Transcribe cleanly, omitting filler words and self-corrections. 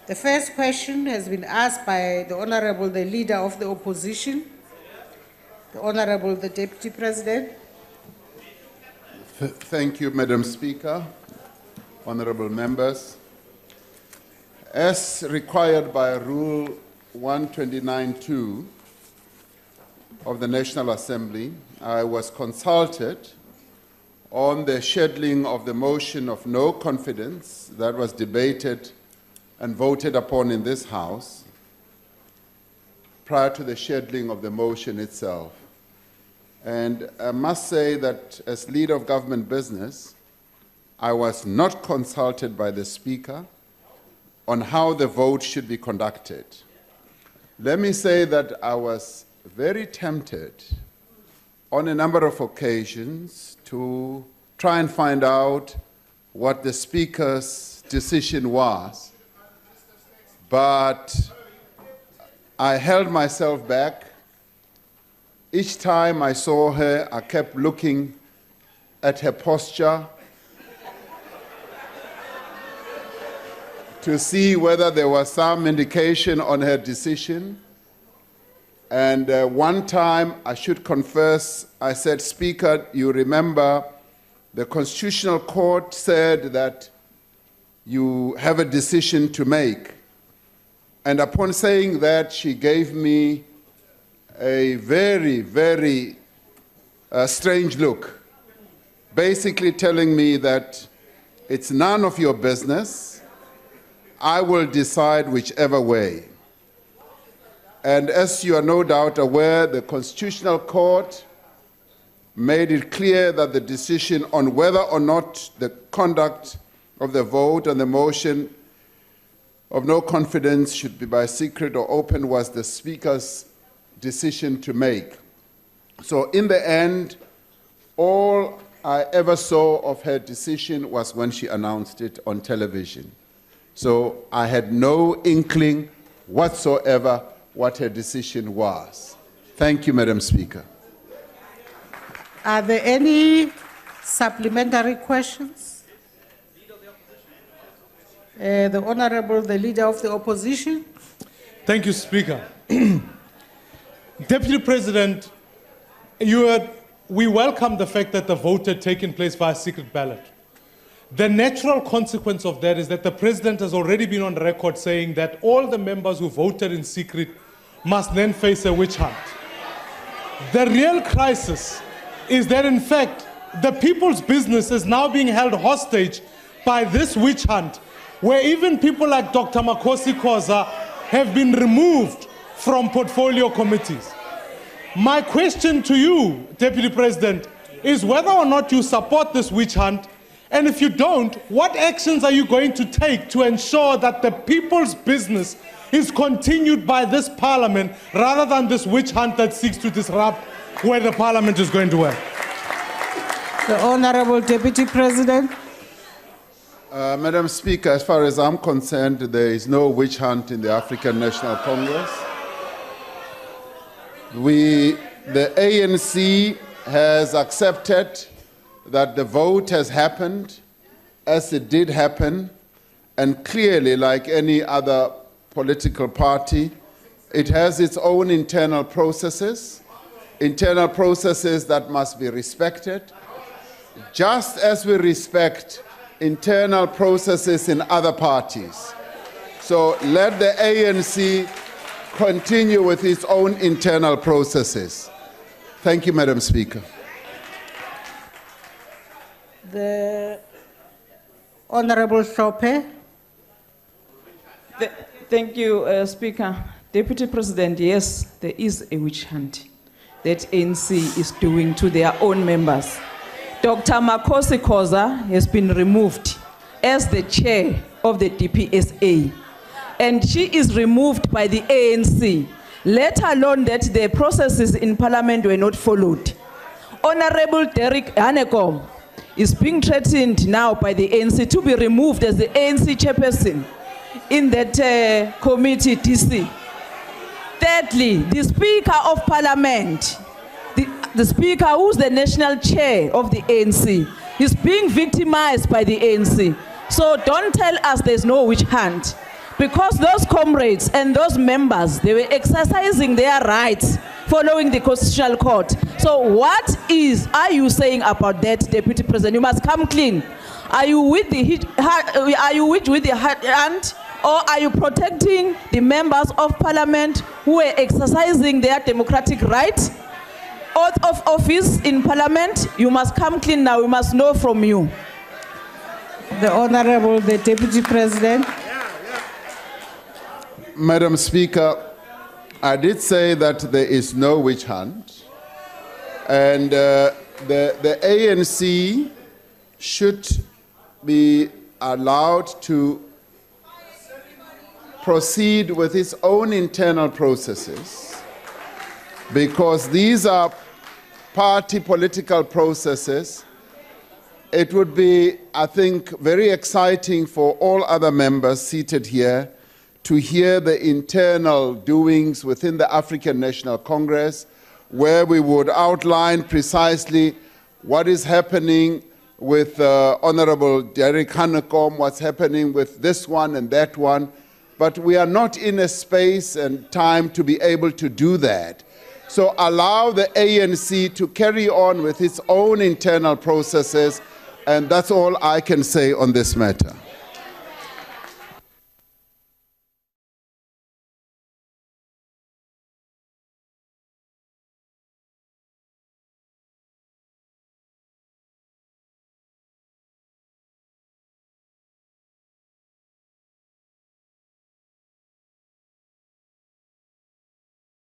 The first question has been asked by the Honorable, the Leader of the Opposition, the Honorable, the Deputy President. Thank you, Madam Speaker, honorable members. As required by Rule 129(2) of the National Assembly, I was consulted on the scheduling of the motion of no confidence that was debated and voted upon in this House prior to the scheduling of the motion itself. And I must say that as leader of government business, I was not consulted by the Speaker on how the vote should be conducted. Let me say that I was very tempted on a number of occasions to try and find out what the Speaker's decision was, but I held myself back. Each time I saw her, I kept looking at her posture to see whether there was some indication on her decision. And one time, I should confess, I said, Speaker, you remember the Constitutional Court said that you have a decision to make. And upon saying that, she gave me a very, very strange look, basically telling me that it's none of your business. I will decide whichever way. And as you are no doubt aware, the Constitutional Court made it clear that the decision on whether or not the conduct of the vote on the motion of no confidence should be by secret or open was the Speaker's decision to make. So in the end, all I ever saw of her decision was when she announced it on television. So I had no inkling whatsoever what her decision was. Thank you, Madam Speaker. Are there any supplementary questions? The Honorable, the Leader of the Opposition. Thank you, Speaker. Deputy President, we welcome the fact that the vote had taken place via secret ballot. The natural consequence of that is that the President has already been on record saying that all the members who voted in secret must then face a witch hunt. The real crisis is that, in fact, the people's business is now being held hostage by this witch hunt, where even people like Dr. Makosi Khoza have been removed from portfolio committees. My question to you, Deputy President, is whether or not you support this witch hunt, and if you don't, what actions are you going to take to ensure that the people's business is continued by this Parliament rather than this witch hunt that seeks to disrupt where the Parliament is going to work? The Honorable Deputy President. Madam Speaker, as far as I'm concerned, there is no witch hunt in the African National Congress. The ANC has accepted that the vote has happened as it did happen, and clearly, like any other political party, it has its own internal processes that must be respected, just as we respect internal processes in other parties. So let the ANC continue with its own internal processes. Thank you, Madam Speaker. The Honorable Sope. Thank you, Speaker. Deputy President, yes, there is a witch hunt that ANC is doing to their own members. Dr. Makosi Khoza has been removed as the chair of the DPSA, and she is removed by the ANC, let alone that the processes in Parliament were not followed. Honorable Derek Hanekom is being threatened now by the ANC to be removed as the ANC chairperson in that committee, DC. Thirdly, the Speaker of Parliament, the Speaker, who's the national chair of the ANC, is being victimized by the ANC. So don't tell us there's no witch hunt. Because those comrades and those members, they were exercising their rights following the Constitutional Court. So what are you saying about that, Deputy President? You must come clean. Are you with the hand, or are you protecting the members of parliament who are exercising their democratic right? Oath of office in parliament, you must come clean now. We must know from you. The Honorable, the Deputy President. Madam Speaker, I did say that there is no witch hunt, and the ANC should be allowed to proceed with its own internal processes, because these are party political processes. It would be, I think, very exciting for all other members seated here to hear the internal doings within the African National Congress, where we would outline precisely what is happening with Honorable Derek Hanekom, what's happening with this one and that one. But we are not in a space and time to be able to do that. So allow the ANC to carry on with its own internal processes, and that's all I can say on this matter.